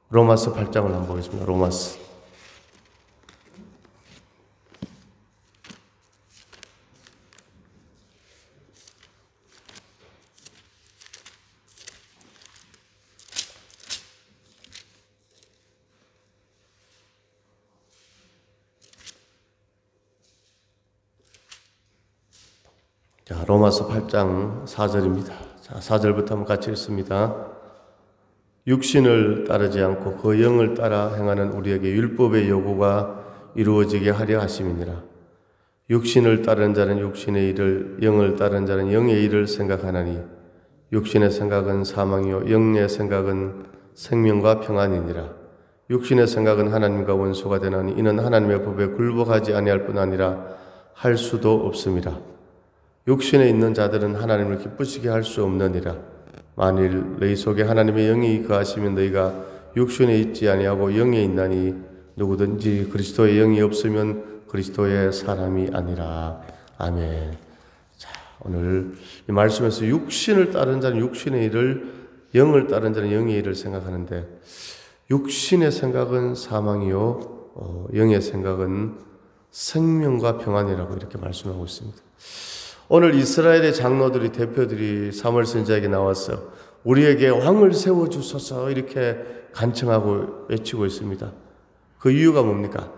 로마서 8장을 한번 보겠습니다. 로마서. 자, 로마서 8장 4절입니다. 자, 4절부터 한번 같이 읽습니다. 육신을 따르지 않고 그 영을 따라 행하는 우리에게 율법의 요구가 이루어지게 하려 하심이니라. 육신을 따르는 자는 육신의 일을, 영을 따르는 자는 영의 일을 생각하나니 육신의 생각은 사망이요 영의 생각은 생명과 평안이니라. 육신의 생각은 하나님과 원수가 되나니 이는 하나님의 법에 굴복하지 아니할 뿐 아니라 할 수도 없음이라. 육신에 있는 자들은 하나님을 기쁘시게 할 수 없느니라. 만일 너희 속에 하나님의 영이 거하시면 너희가 육신에 있지 아니하고 영에 있나니 누구든지 그리스도의 영이 없으면 그리스도의 사람이 아니라. 아멘. 자, 오늘 이 말씀에서 육신을 따르는 자는 육신의 일을, 영을 따르는 자는 영의 일을 생각하는데, 육신의 생각은 사망이요 영의 생각은 생명과 평안이라고 이렇게 말씀하고 있습니다. 오늘 이스라엘의 장로들이, 대표들이 사무엘 선지자에게 나와서 우리에게 왕을 세워주소서 이렇게 간청하고 외치고 있습니다. 그 이유가 뭡니까?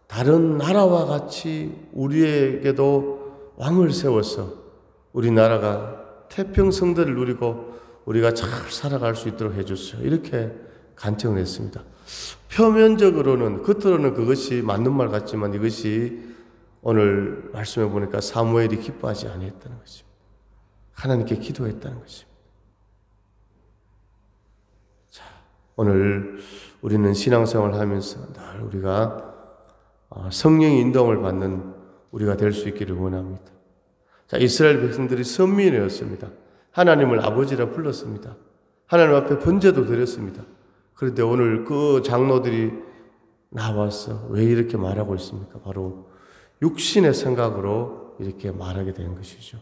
다른 나라와 같이 우리에게도 왕을 세워서 우리나라가 태평성대를 누리고 우리가 잘 살아갈 수 있도록 해주세요. 이렇게 간청을 했습니다. 표면적으로는, 겉으로는 그것이 맞는 말 같지만 이것이 오늘 말씀해 보니까 사무엘이 기뻐하지 아니했다는 것입니다. 하나님께 기도했다는 것입니다. 자, 오늘 우리는 신앙생활을 하면서 늘 우리가 성령의 인도함을 받는 우리가 될 수 있기를 원합니다. 자, 이스라엘 백성들이 선민이었습니다. 하나님을 아버지라 불렀습니다. 하나님 앞에 번제도 드렸습니다. 그런데 오늘 그 장로들이 나와서 왜 이렇게 말하고 있습니까? 바로 육신의 생각으로 이렇게 말하게 되는 것이죠.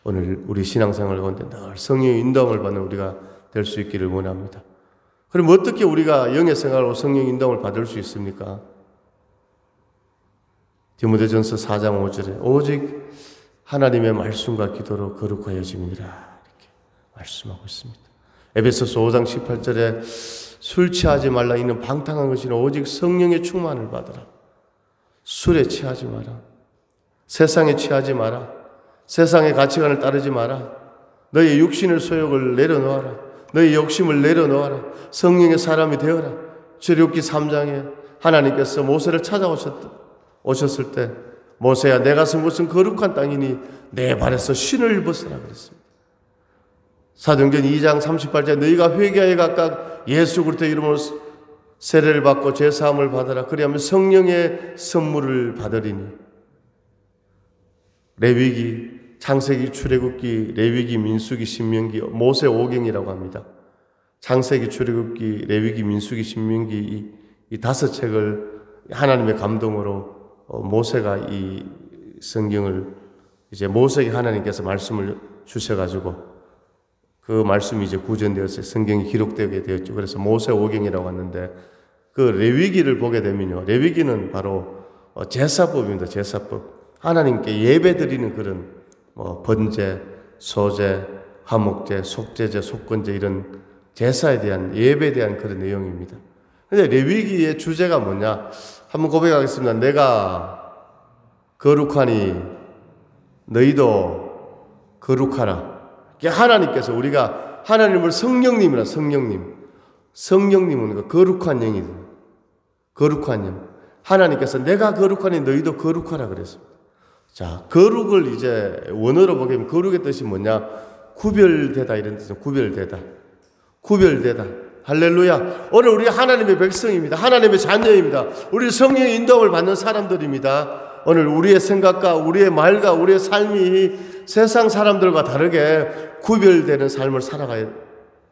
오늘 우리 신앙생활 가운데 늘 성령의 인도함을 받는 우리가 될 수 있기를 원합니다. 그럼 어떻게 우리가 영의 생각으로 성령의 인도함을 받을 수 있습니까? 디모데전서 4장 5절에 오직 하나님의 말씀과 기도로 거룩하여짐이니라 이렇게 말씀하고 있습니다. 에베소서 5장 18절에 술 취하지 말라 이는 방탕한 것이나 오직 성령의 충만을 받으라. 술에 취하지 마라. 세상에 취하지 마라. 세상의 가치관을 따르지 마라. 너의 육신의 소욕을 내려놓아라. 너의 욕심을 내려놓아라. 성령의 사람이 되어라. 출애굽기 3장에 하나님께서 모세를 찾아오셨을 때 모세야 내 가슴 무슨 거룩한 땅이니 내 발에서 신을 벗으라 그랬습니다. 사도행전 2장 38절에 너희가 회개하여 각각 예수 그리스도의 이름으로 세례를 받고 죄사함을 받으라. 그리하면 성령의 선물을 받으리니. 레위기, 창세기, 출애굽기, 레위기, 민수기, 신명기, 모세 오경이라고 합니다. 창세기, 출애굽기, 레위기, 민수기, 신명기 이 다섯 책을 하나님의 감동으로 모세가 이 성경을 이제 모세에게 하나님께서 말씀을 주셔가지고 그 말씀이 이제 구전되었어요. 성경이 기록되게 되었죠. 그래서 모세 오경이라고 하는데 그 레위기를 보게 되면요. 레위기는 바로 제사법입니다. 제사법. 하나님께 예배 드리는 그런 번제, 소제, 화목제, 속제제, 속건제 이런 제사에 대한 예배에 대한 그런 내용입니다. 그런데 레위기의 주제가 뭐냐? 한번 고백하겠습니다. 내가 거룩하니 너희도 거룩하라. 하나님께서 우리가 하나님을 성령님이라 성령님은 거룩한 영이다. 거룩한 영. 하나님께서 내가 거룩하니 너희도 거룩하라 그랬습니다. 자, 거룩을 이제 원어로 보게 되면 거룩의 뜻이 뭐냐? 구별되다 이런 뜻은 구별되다. 구별되다. 할렐루야. 오늘 우리 하나님의 백성입니다. 하나님의 자녀입니다. 우리 성령의 인도함을 받는 사람들입니다. 오늘 우리의 생각과 우리의 말과 우리의 삶이 세상 사람들과 다르게 구별되는 삶을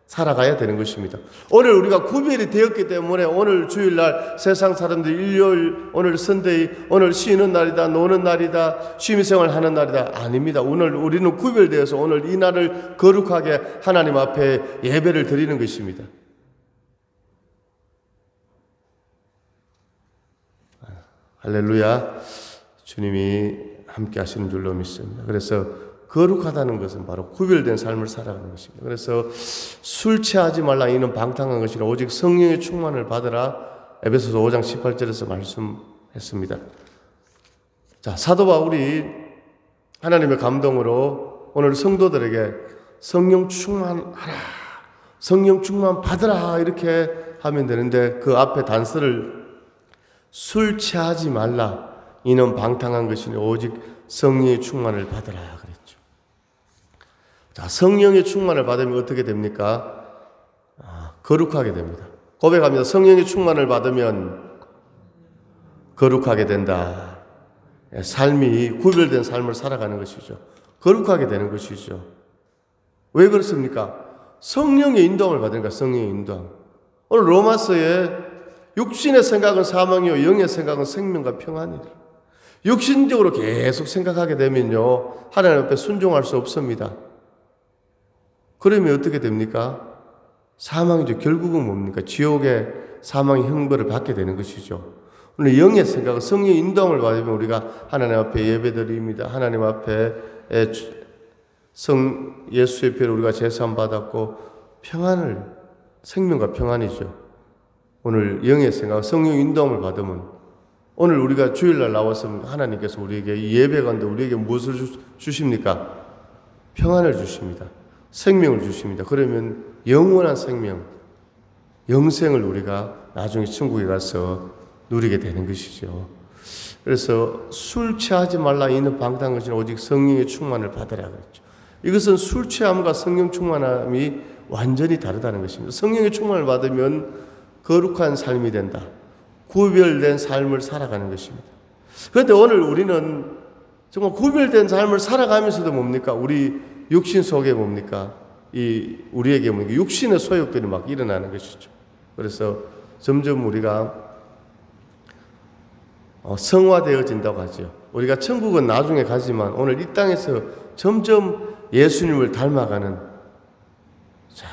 살아가야 되는 것입니다. 오늘 우리가 구별이 되었기 때문에 오늘 주일날 세상 사람들이 일요일, 오늘 선데이, 오늘 쉬는 날이다, 노는 날이다, 취미생활 하는 날이다. 아닙니다. 오늘 우리는 구별되어서 오늘 이 날을 거룩하게 하나님 앞에 예배를 드리는 것입니다. 할렐루야. 주님이 함께 하시는 줄로 믿습니다. 그래서 거룩하다는 것은 바로 구별된 삶을 살아가는 것입니다. 그래서 술 취하지 말라 이는 방탕한 것이라 오직 성령의 충만을 받으라. 에베소서 5장 18절에서 말씀했습니다. 자, 사도 바울이 하나님의 감동으로 오늘 성도들에게 성령 충만하라, 성령 충만 받으라 이렇게 하면 되는데 그 앞에 단서를 술 취하지 말라 이는 방탕한 것이니 오직 성령의 충만을 받으라 그랬죠. 자, 성령의 충만을 받으면 어떻게 됩니까? 거룩하게 됩니다. 고백합니다. 성령의 충만을 받으면 거룩하게 된다. 삶이 구별된 삶을 살아가는 것이죠. 거룩하게 되는 것이죠. 왜 그렇습니까? 성령의 인도함을 받으니까. 성령의 인도함. 오늘 로마서에 육신의 생각은 사망이요 영의 생각은 생명과 평안이라. 육신적으로 계속 생각하게 되면요 하나님 앞에 순종할 수 없습니다. 그러면 어떻게 됩니까? 사망이죠. 결국은 뭡니까? 지옥의 사망의 형벌을 받게 되는 것이죠. 오늘 영의 생각은 성령의 인도함을 받으면 우리가 하나님 앞에 예배드립니다. 하나님 앞에 예수의 피로 우리가 제사함 받았고 평안을, 생명과 평안이죠. 오늘 영의 생각, 성령의 인도함을 받으면 오늘 우리가 주일날 나왔으면 하나님께서 우리에게 이 예배 가운데 우리에게 무엇을 주십니까? 평안을 주십니다. 생명을 주십니다. 그러면 영원한 생명, 영생을 우리가 나중에 천국에 가서 누리게 되는 것이죠. 그래서 술 취하지 말라 이는 방탕한 것이나 오직 성령의 충만을 받으라 그랬죠. 이것은 술 취함과 성령 충만함이 완전히 다르다는 것입니다. 성령의 충만을 받으면 거룩한 삶이 된다. 구별된 삶을 살아가는 것입니다. 그런데 오늘 우리는 정말 구별된 삶을 살아가면서도 뭡니까? 우리 육신 속에 뭡니까? 우리에게 뭡니까? 육신의 소욕들이 막 일어나는 것이죠. 그래서 점점 우리가 성화되어진다고 하죠. 우리가 천국은 나중에 가지만 오늘 이 땅에서 점점 예수님을 닮아가는, 자,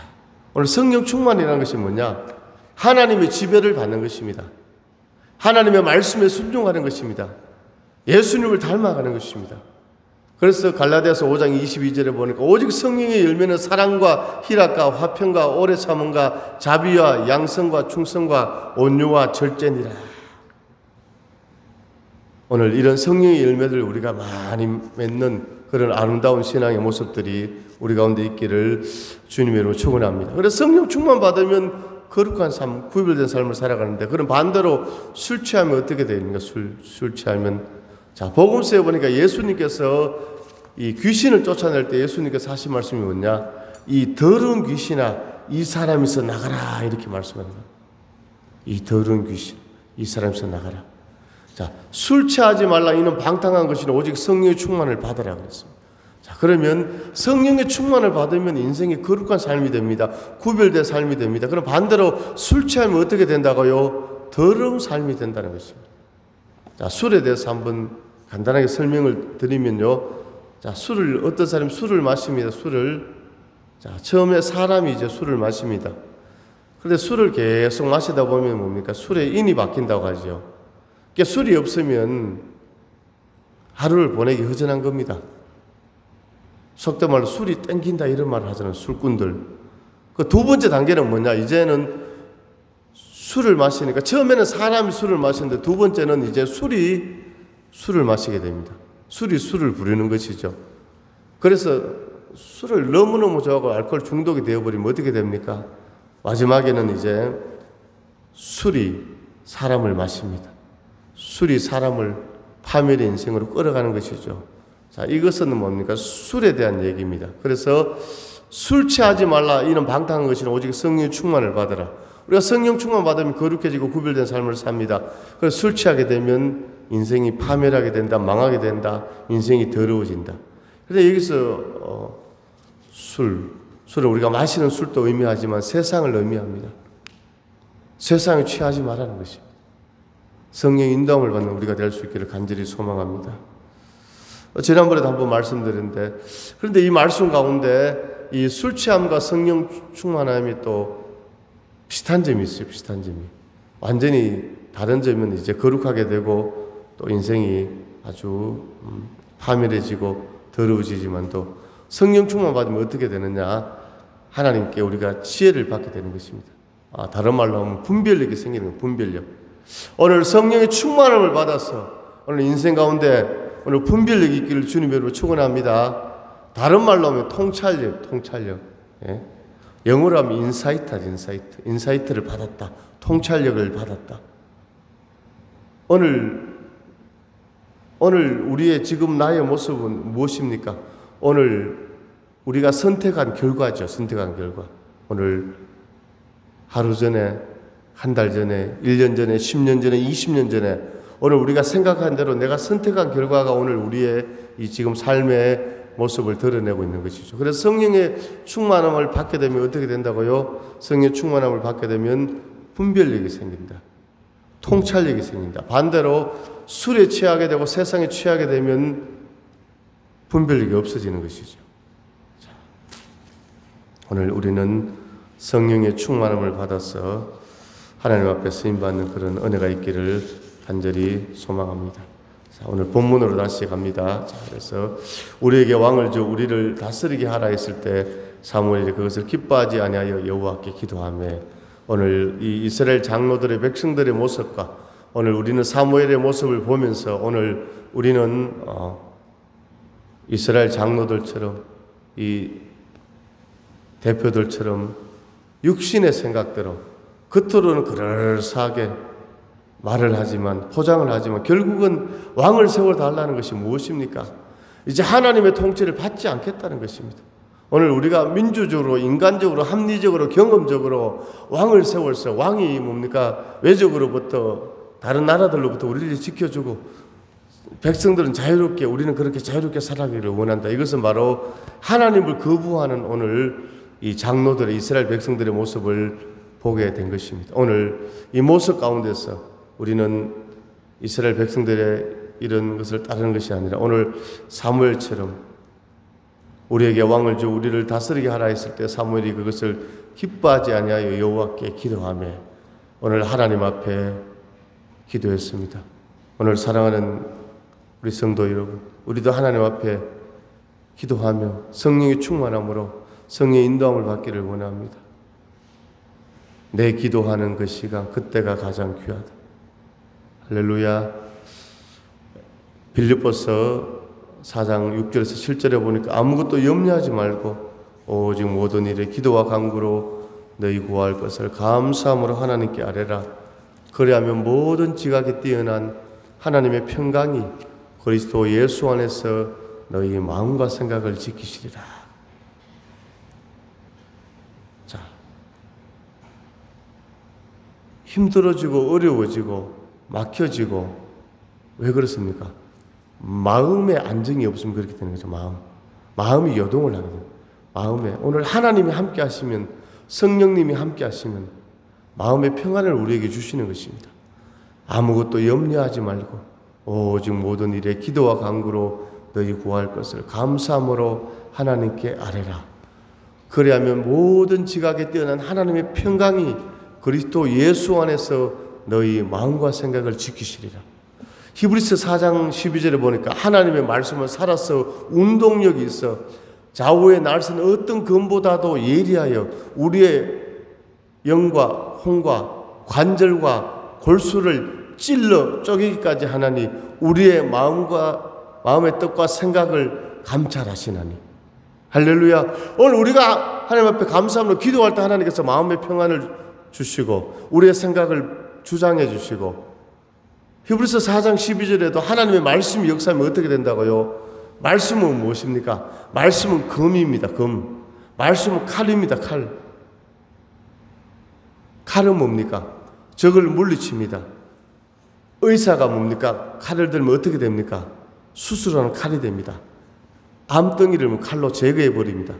오늘 성령 충만이라는 것이 뭐냐? 하나님의 지배를 받는 것입니다. 하나님의 말씀에 순종하는 것입니다. 예수님을 닮아가는 것입니다. 그래서 갈라디아서 5장 22절에 보니까 오직 성령의 열매는 사랑과 희락과 화평과 오래 참음과 자비와 양성과 충성과 온유와 절제니라. 오늘 이런 성령의 열매들 우리가 많이 맺는 그런 아름다운 신앙의 모습들이 우리 가운데 있기를 주님의 이름으로 축원합니다. 그래서 성령 충만 받으면 거룩한 삶, 구별된 삶을 살아가는데, 그럼 반대로 술 취하면 어떻게 됩니까? 술 취하면, 자, 복음서에 보니까 예수님께서 이 귀신을 쫓아낼 때 예수님께서 하신 말씀이 뭐냐? 이 더러운 귀신아, 이 사람에서 나가라 이렇게 말씀합니다. 이 더러운 귀신, 이 사람에서 나가라. 자, 술 취하지 말라 이는 방탕한 것이니 오직 성령의 충만을 받으라 그랬습니다. 자, 그러면 성령의 충만을 받으면 인생이 거룩한 삶이 됩니다. 구별된 삶이 됩니다. 그럼 반대로 술 취하면 어떻게 된다고요? 더러운 삶이 된다는 것입니다. 자, 술에 대해서 한번 간단하게 설명을 드리면요. 자, 어떤 사람이 술을 마십니다. 자, 처음에 사람이 이제 술을 마십니다. 그런데 술을 계속 마시다 보면 뭡니까? 술에 인이 바뀐다고 하죠. 그러니까 술이 없으면 하루를 보내기 허전한 겁니다. 속된 말로 술이 땡긴다 이런 말을 하잖아요. 술꾼들. 그 두 번째 단계는 뭐냐? 이제는 술을 마시니까 처음에는 사람이 술을 마시는데 두 번째는 이제 술을 마시게 됩니다. 술이 술을 부리는 것이죠. 그래서 술을 너무너무 좋아하고 알코올 중독이 되어버리면 어떻게 됩니까? 마지막에는 이제 술이 사람을 마십니다. 술이 사람을 파멸의 인생으로 끌어가는 것이죠. 자, 이것은 뭡니까? 술에 대한 얘기입니다. 그래서 술 취하지 말라 이는 방탕한 것이나 오직 성령 충만을 받으라. 우리가 성령 충만 받으면 거룩해지고 구별된 삶을 삽니다. 그래서 술 취하게 되면 인생이 파멸하게 된다, 망하게 된다, 인생이 더러워진다. 그런데 여기서 술을 우리가 마시는 술도 의미하지만 세상을 의미합니다. 세상에 취하지 말라는 것입니다. 성령의 인도함을 받는 우리가 될 수 있기를 간절히 소망합니다. 지난번에도 한번 말씀드렸는데, 그런데 이 말씀 가운데 이 술 취함과 성령 충만함이 또 비슷한 점이 있어요. 비슷한 점이. 완전히 다른 점은 이제 거룩하게 되고 또 인생이 아주 파멸해지고 더러워지지만 또 성령 충만 받으면 어떻게 되느냐? 하나님께 우리가 지혜를 받게 되는 것입니다. 다른 말로 하면 분별력이 생기는 거예요. 분별력. 오늘 성령의 충만함을 받아서 오늘 인생 가운데 오늘 분별력이 있기를 주님으로 축원합니다. 다른 말로 하면 통찰력. 예? 영어로 하면 인사이트를 받았다. 통찰력을 받았다. 오늘 우리의 지금 나의 모습은 무엇입니까? 오늘 우리가 선택한 결과죠. 오늘 하루 전에, 한 달 전에, 1년 전에, 10년 전에, 20년 전에 오늘 우리가 생각한 대로 내가 선택한 결과가 오늘 우리의 이 지금 삶의 모습을 드러내고 있는 것이죠. 그래서 성령의 충만함을 받게 되면 어떻게 된다고요? 성령의 충만함을 받게 되면 분별력이 생긴다. 통찰력이 생긴다. 반대로 술에 취하게 되고 세상에 취하게 되면 분별력이 없어지는 것이죠. 자, 오늘 우리는 성령의 충만함을 받아서 하나님 앞에 쓰임받는 그런 은혜가 있기를 간절히 소망합니다. 자, 오늘 본문으로 다시 갑니다. 자, 그래서 우리에게 왕을 줘 우리를 다스리게 하라 했을 때 사무엘이 그것을 기뻐하지 아니하여 여호와께 기도하며 오늘 이 이스라엘 장로들의 백성들의 모습과 오늘 우리는 사무엘의 모습을 보면서 오늘 우리는 이스라엘 장로들처럼 이 대표들처럼 육신의 생각대로 겉으로는 그럴싸하게 말을 하지만 포장을 하지만 결국은 왕을 세워달라는 것이 무엇입니까? 이제 하나님의 통치를 받지 않겠다는 것입니다. 오늘 우리가 민주적으로 인간적으로 합리적으로 경험적으로 왕을 세워서 왕이 뭡니까? 외적으로부터 다른 나라들로부터 우리를 지켜주고 백성들은 자유롭게 우리는 그렇게 자유롭게 살아가기를 원한다. 이것은 바로 하나님을 거부하는 오늘 이 장로들의 이스라엘 백성들의 모습을 보게 된 것입니다. 오늘 이 모습 가운데서 우리는 이스라엘 백성들의 이런 것을 따르는 것이 아니라 오늘 사무엘처럼 우리에게 왕을 줘 우리를 다스리게 하라 했을 때 사무엘이 그것을 기뻐하지 아니하여 여호와께 기도하며 오늘 하나님 앞에 기도했습니다. 오늘 사랑하는 우리 성도 여러분, 우리도 하나님 앞에 기도하며 성령의 충만함으로 성령의 인도함을 받기를 원합니다. 내 기도하는 그 시간, 그때가 가장 귀하다. 할렐루야. 빌립보서 4장 6절에서 7절에 보니까 아무것도 염려하지 말고 오직 모든 일에 기도와 간구로 너희 구할 것을 감사함으로 하나님께 아뢰라. 그리하면 모든 지각에 뛰어난 하나님의 평강이 그리스도 예수 안에서 너희 마음과 생각을 지키시리라. 자, 힘들어지고 어려워지고 막혀지고 왜 그렇습니까? 마음의 안정이 없으면 그렇게 되는 거죠. 마음이 요동을 하게 돼요. 마음에 오늘 하나님이 함께 하시면 성령님이 함께 하시면 마음의 평안을 우리에게 주시는 것입니다. 아무것도 염려하지 말고 오직 모든 일에 기도와 간구로 너희 구할 것을 감사함으로 하나님께 아뢰라. 그리하면 모든 지각에 뛰어난 하나님의 평강이 그리스도 예수 안에서 너희 마음과 생각을 지키시리라. 히브리서 4장 12절에 보니까 하나님의 말씀은 살아서 운동력이 있어 좌우의 날선 어떤 검보다도 예리하여 우리의 영과 혼과 관절과 골수를 찔러 쪼개기까지 하나니 우리의 마음의 뜻과 생각을 감찰하시나니. 할렐루야. 오늘 우리가 하나님 앞에 감사함으로 기도할 때 하나님께서 마음의 평안을 주시고 우리의 생각을 주장해 주시고 히브리서 4장 12절에도 하나님의 말씀이 역사하면 어떻게 된다고요? 말씀은 무엇입니까? 말씀은 검입니다. 검. 말씀은 칼입니다. 칼. 칼은 뭡니까? 적을 물리칩니다. 의사가 뭡니까? 칼을 들면 어떻게 됩니까? 수술하는 칼이 됩니다. 암덩이를 칼로 제거해 버립니다.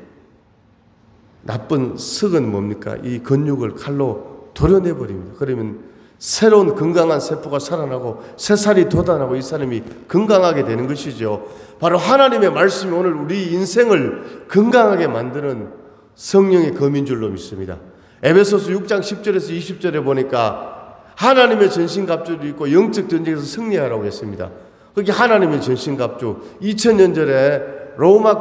나쁜 썩은 뭡니까? 이 근육을 칼로 도려내 버립니다. 그러면 새로운 건강한 세포가 살아나고 새살이 돋아나고 이 사람이 건강하게 되는 것이죠. 바로 하나님의 말씀이 오늘 우리 인생을 건강하게 만드는 성령의 검인 줄로 믿습니다. 에베소서 6장 10절에서 20절에 보니까 하나님의 전신갑주도 있고 영적 전쟁에서 승리하라고 했습니다. 그게 하나님의 전신갑주. 2000년 전에 로마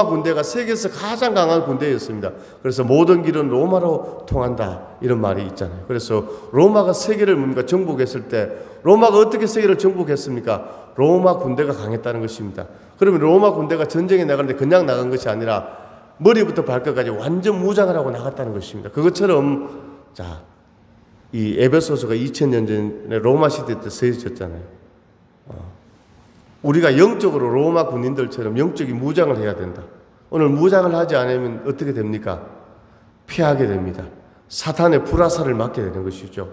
군대가 세계에서 가장 강한 군대였습니다. 그래서 모든 길은 로마로 통한다 이런 말이 있잖아요. 그래서 로마가 세계를 뭡니까 정복했을 때 로마가 어떻게 세계를 정복했습니까? 로마 군대가 강했다는 것입니다. 그러면 로마 군대가 전쟁에 나가는데 그냥 나간 것이 아니라 머리부터 발끝까지 완전 무장을 하고 나갔다는 것입니다. 그것처럼 이 에베소서가 2000년 전에 로마 시대 때 쓰여졌잖아요. 우리가 영적으로 로마 군인들처럼 영적인 무장을 해야 된다. 오늘 무장을 하지 않으면 어떻게 됩니까? 피하게 됩니다. 사탄의 불화살을 맞게 되는 것이죠.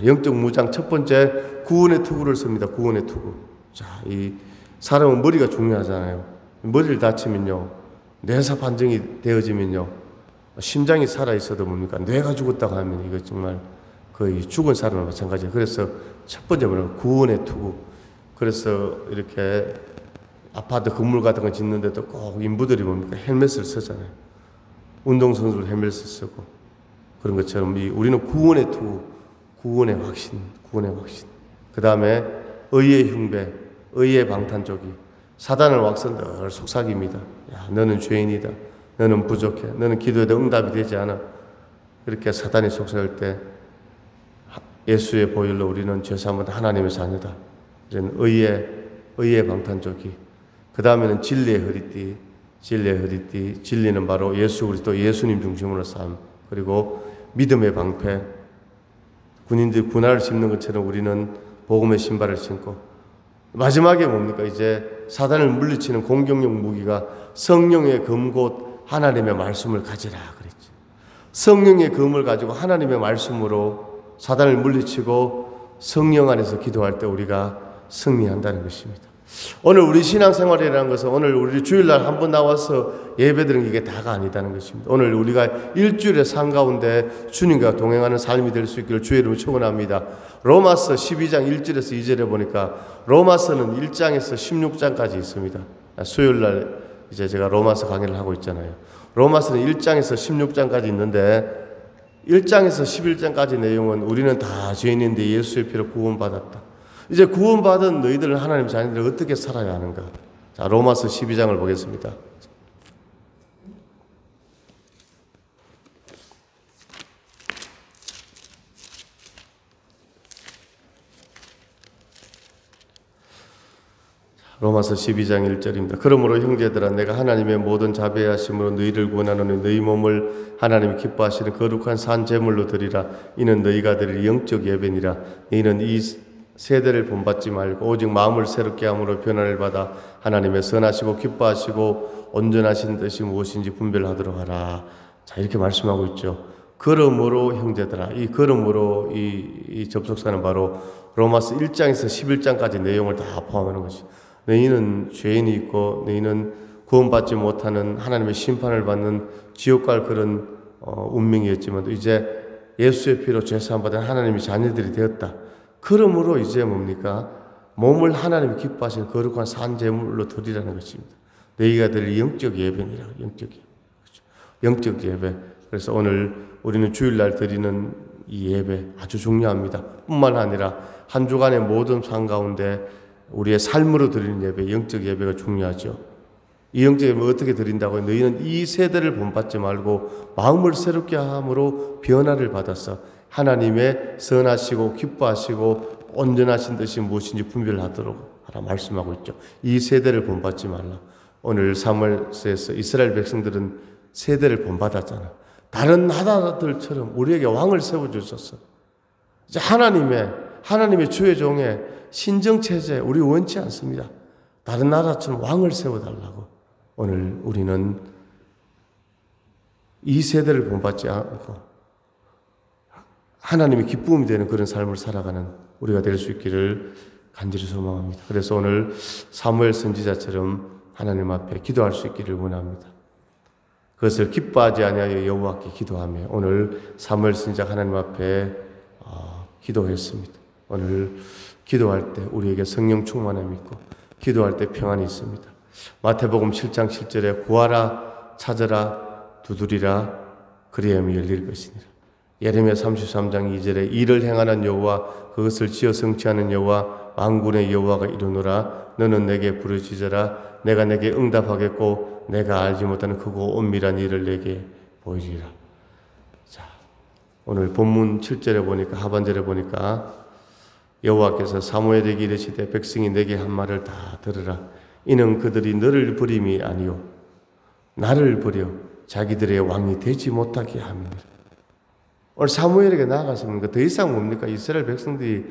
영적 무장 첫 번째 구원의 투구를 씁니다. 구원의 투구. 이 사람은 머리가 중요하잖아요. 머리를 다치면요, 뇌사 판정이 되어지면요, 심장이 살아 있어도 뭡니까? 뇌가 죽었다고 하면 이거 정말 거의 죽은 사람과 마찬가지예요. 그래서 첫 번째 뭐냐면 구원의 투구. 그래서 이렇게 아파트 건물 같은 거 짓는데도 꼭 인부들이 뭡니까? 헬멧을 쓰잖아요. 운동선수들 헬멧을 쓰고. 그런 것처럼 우리는 구원의 투구, 구원의 확신. 그 다음에 의의 흉배, 의의 방탄조기. 사단을 왁서 늘 속삭입니다. 야, 너는 죄인이다. 너는 부족해. 너는 기도해도 응답이 되지 않아. 그렇게 사단이 속삭일 때 예수의 보혈로 우리는 죄사함은 하나님의 자녀다. 이런 의의 방탄조기. 그 다음에는 진리의 허리띠. 진리는 바로 예수 그리스도 예수님 중심으로 삶. 그리고 믿음의 방패. 군인들이 군화를 신는 것처럼 우리는 복음의 신발을 신고. 마지막에 뭡니까? 이제 사단을 물리치는 공격용 무기가 성령의 검 곧 하나님의 말씀을 가지라 그랬죠. 성령의 검을 가지고 하나님의 말씀으로 사단을 물리치고 성령 안에서 기도할 때 우리가 승리한다는 것입니다. 오늘 우리 신앙생활이라는 것은 오늘 우리 주일날 한 번 나와서 예배드리는 게 다가 아니다는 것입니다. 오늘 우리가 일주일의 삶 가운데 주님과 동행하는 삶이 될 수 있기를 주의 이름으로 축원합니다. 로마서 12장 1절에서 2절에 보니까 로마서는 1장에서 16장까지 있습니다. 수요일날 이제 제가 로마서 강의를 하고 있잖아요. 로마서는 1장에서 16장까지 있는데 1장에서 11장까지 내용은 우리는 다 죄인인데 예수의 피로 구원받았다. 이제 구원받은 너희들은 하나님 자녀들을 어떻게 살아야 하는가? 자, 로마서 12장을 보겠습니다. 로마서 12장 1절입니다. 그러므로 형제들아 내가 하나님의 모든 자비하심으로 너희를 구원하노니 너희 몸을 하나님이 기뻐하시는 거룩한 산 제물로 드리라. 이는 너희가 드릴 영적 예배니라. 너희는 이 세대를 본받지 말고 오직 마음을 새롭게 함으로 변화를 받아 하나님의 선하시고 기뻐하시고 온전하신 뜻이 무엇인지 분별하도록 하라. 자, 이렇게 말씀하고 있죠. 그러므로 형제들아, 이 그러므로 이 접속사는 바로 로마서 1장에서 11장까지 내용을 다 포함하는 것이죠. 너희는 죄인이 있고 너희는 구원받지 못하는 하나님의 심판을 받는 지옥 갈 그런 운명이었지만 이제 예수의 피로 죄사함 받은 하나님의 자녀들이 되었다. 그러므로 이제 뭡니까? 몸을 하나님이 기뻐하시는 거룩한 산 제물로 드리라는 것입니다. 너희가 드릴 영적 예배니라. 영적 예배. 그렇죠? 영적 예배. 그래서 오늘 우리는 주일날 드리는 이 예배 아주 중요합니다. 뿐만 아니라 한 주간의 모든 삶 가운데 우리의 삶으로 드리는 예배, 영적 예배가 중요하죠. 이 영적 예배 어떻게 드린다고요? 너희는 이 세대를 본받지 말고 마음을 새롭게 함으로 변화를 받아서 하나님의 선하시고 기뻐하시고 온전하신 뜻이 무엇인지 분별하도록 하라 말씀하고 있죠. 이 세대를 본받지 말라. 오늘 사무엘서에서 이스라엘 백성들은 세대를 본받았잖아. 다른 나라들처럼 우리에게 왕을 세워주셨어. 이제 하나님의 주의 종의 신정체제 우리 원치 않습니다. 다른 나라처럼 왕을 세워달라고. 오늘 우리는 이 세대를 본받지 않고 하나님의 기쁨이 되는 그런 삶을 살아가는 우리가 될 수 있기를 간절히 소망합니다. 그래서 오늘 사무엘 선지자처럼 하나님 앞에 기도할 수 있기를 원합니다. 그것을 기뻐하지 아니하여 여호와께 기도하며 오늘 사무엘 선지자 하나님 앞에 기도했습니다. 오늘 기도할 때 우리에게 성령 충만함이 있고 기도할 때 평안이 있습니다. 마태복음 7장 7절에 구하라 찾으라 두드리라 그리하면 열릴 것이니라. 예레미야 33장 2절에 이를 행하는 여호와 그것을 지어 성취하는 여호와 만군의 여호와가 이르노라. 너는 내게 부르짖어라. 내가 내게 응답하겠고 내가 알지 못하는 크고 엄밀한 일을 내게 보이리라. 자, 오늘 본문 7절에 보니까, 하반절에 보니까 여호와께서 사무엘에게 이르시되 백성이 내게 한 말을 다 들으라. 이는 그들이 너를 버림이 아니요 나를 버려 자기들의 왕이 되지 못하게 함이니라. 오늘 사무엘에게 나아가서 더 이상 뭡니까? 이스라엘 백성들이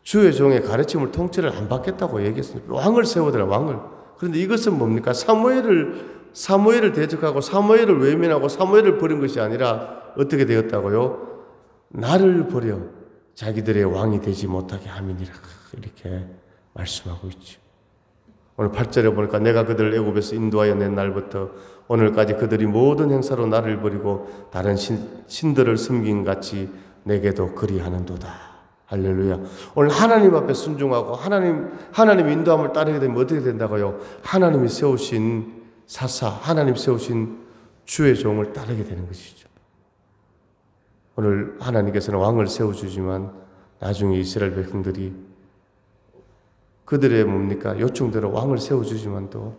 주의 종의 가르침을 통치를 안 받겠다고 얘기했습니다. 왕을 세우더라, 왕을. 그런데 이것은 뭡니까? 사무엘을 대적하고 사무엘을 외면하고 사무엘을 버린 것이 아니라 어떻게 되었다고요? 나를 버려 자기들의 왕이 되지 못하게 함이니라. 이렇게 말씀하고 있죠. 오늘 8절에 보니까 내가 그들을 애굽에서 인도하여 낸 날부터 오늘까지 그들이 모든 행사로 나를 버리고 다른 신들을 섬긴 같이 내게도 그리하는도다. 할렐루야. 오늘 하나님 앞에 순종하고 하나님 인도함을 따르게 되면 어떻게 된다고요? 하나님이 세우신 사사, 하나님 세우신 주의 종을 따르게 되는 것이죠. 오늘 하나님께서는 왕을 세워주지만 나중에 이스라엘 백성들이 그들의 뭡니까? 요청대로 왕을 세워주지만 또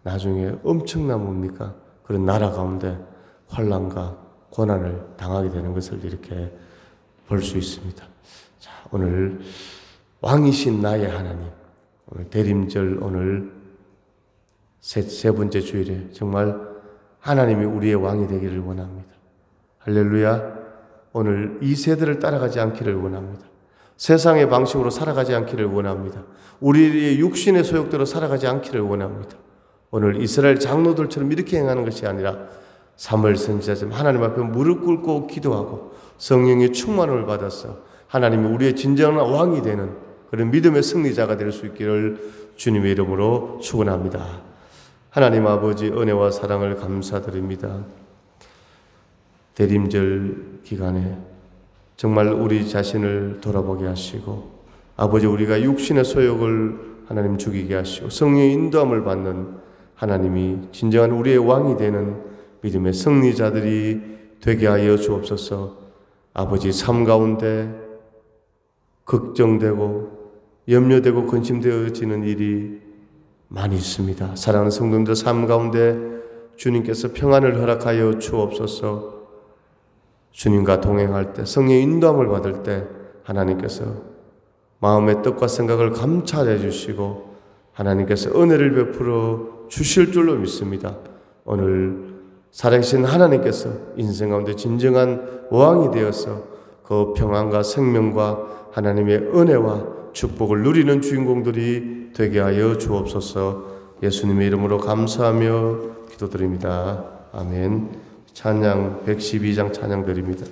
나중에 엄청난 뭡니까? 그런 나라 가운데 환난과 고난을 당하게 되는 것을 이렇게 볼 수 있습니다. 자, 오늘 왕이신 나의 하나님, 오늘 대림절 오늘 세 번째 주일에 정말 하나님이 우리의 왕이 되기를 원합니다. 할렐루야. 오늘 이 세대를 따라가지 않기를 원합니다. 세상의 방식으로 살아가지 않기를 원합니다. 우리의 육신의 소욕대로 살아가지 않기를 원합니다. 오늘 이스라엘 장로들처럼 이렇게 행하는 것이 아니라 사무엘 선지자처럼 하나님 앞에 무릎 꿇고 기도하고 성령의 충만을 받아서 하나님이 우리의 진정한 왕이 되는 그런 믿음의 승리자가 될 수 있기를 주님의 이름으로 축원합니다. 하나님 아버지 은혜와 사랑을 감사드립니다. 대림절 기간에 정말 우리 자신을 돌아보게 하시고 아버지 우리가 육신의 소욕을 하나님 죽이게 하시고 성령의 인도함을 받는 하나님이 진정한 우리의 왕이 되는 믿음의 승리자들이 되게 하여 주옵소서. 아버지 삶 가운데 걱정되고 염려되고 근심되어지는 일이 많이 있습니다. 사랑하는 성도님들 삶 가운데 주님께서 평안을 허락하여 주옵소서. 주님과 동행할 때 성령의 인도함을 받을 때 하나님께서 마음의 뜻과 생각을 감찰해 주시고 하나님께서 은혜를 베풀어 주실 줄로 믿습니다. 오늘 살아계신 하나님께서 인생 가운데 진정한 왕이 되어서 그 평안과 생명과 하나님의 은혜와 축복을 누리는 주인공들이 되게 하여 주옵소서. 예수님의 이름으로 감사하며 기도드립니다. 아멘. 찬양 112장 찬양 드립니다.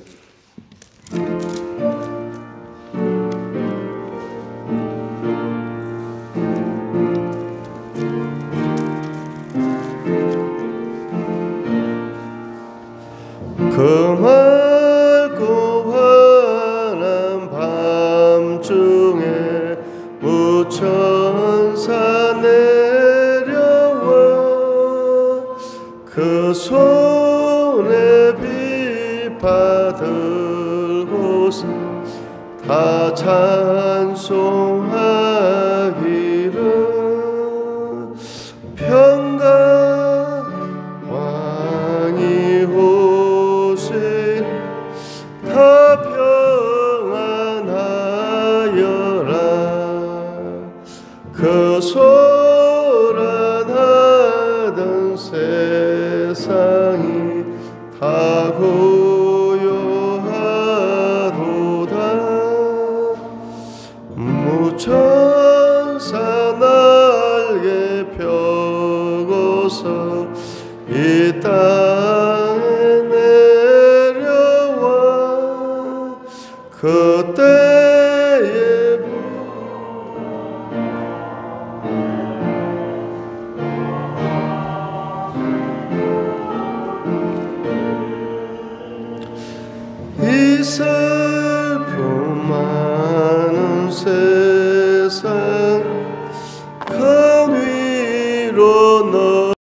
그 맑고 환한 밤중에 무천사 내려와 그 손에 비받들고서 다 찬송하기를 평강 왕이 오신 다 평안하여라. 그 소란하던 세상이 다